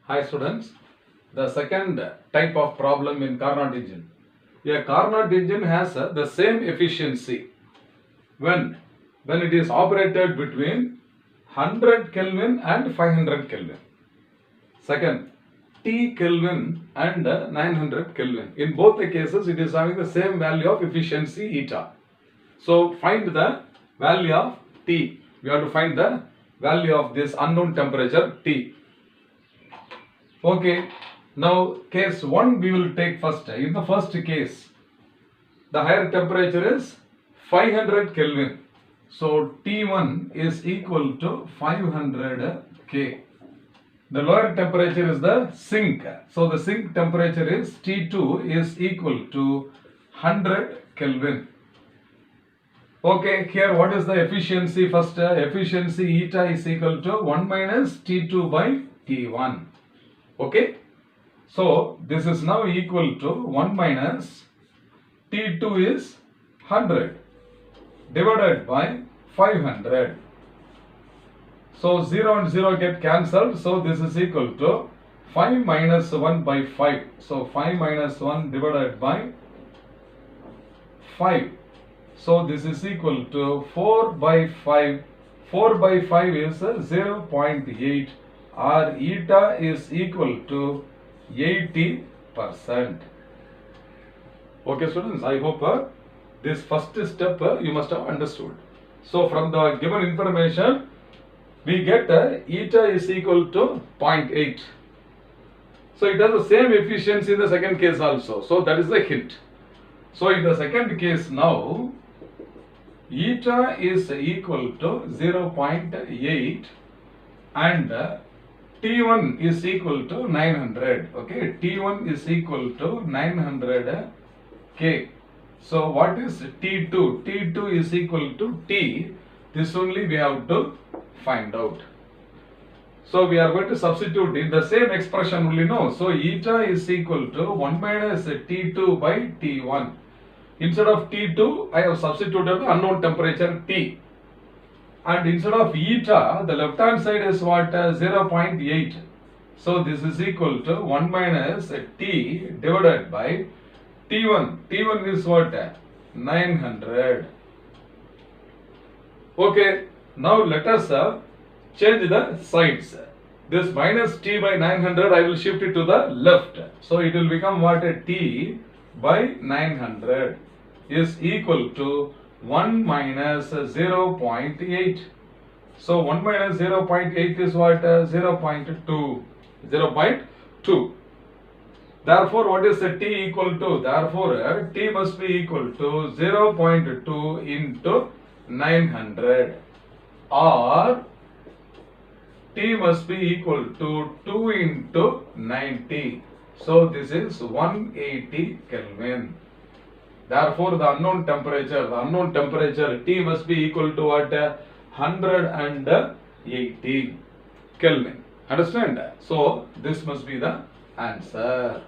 Hi students, the second type of problem in Carnot engine. A Carnot engine has the same efficiency when it is operated between 100 Kelvin and 500 Kelvin. Second, T Kelvin and 900 Kelvin. In both the cases, it is having the same value of efficiency eta. So find the value of T. We have to find the value of this unknown temperature T. Okay, now case 1 we will take first. In the first case, the higher temperature is 500 Kelvin. So T1 is equal to 500 K. The lower temperature is the sink. So the sink temperature is T2 is equal to 100 Kelvin. Okay, here what is the efficiency first? Efficiency eta is equal to 1 minus T2 by T1. Okay, so this is now equal to 1 minus T2 is 100 divided by 500. So 0 and 0 get cancelled. So this is equal to 5 minus 1 by 5. So 5 minus 1 divided by 5. So this is equal to 4 by 5. 4 by 5 is 0.8. Or eta is equal to 80%. Okay students, I hope this first step you must have understood. So from the given information, we get eta is equal to 0.8. So it has the same efficiency in the second case also. So that is the hint. So in the second case now, eta is equal to 0.8 and T1 is equal to 900. Okay, T1 is equal to 900 K. So what is T2? T2 is equal to T. This only we have to find out. So we are going to substitute in the same expression only, no. So eta is equal to 1 minus T2 by T1. Instead of T2, I have substituted the unknown temperature T. And instead of eta, the left hand side is what? 0.8. So this is equal to 1 minus T divided by T1. T1 is what? 900. Okay, now let us change the sides. This minus T by 900, I will shift it to the left. So it will become what? T by 900 is equal to 1 minus 0.8. So 1 minus 0.8 is what? 0.2. 0.2. Therefore, what is the T equal to? Therefore, T must be equal to 0.2 into 900 or T must be equal to 2 into 90. So this is 180 Kelvin. Therefore, the unknown temperature T must be equal to what? 180 Kelvin. Understand? So this must be the answer.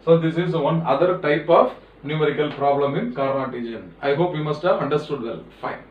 So this is one other type of numerical problem in Carnot engine. I hope you must have understood well. Fine.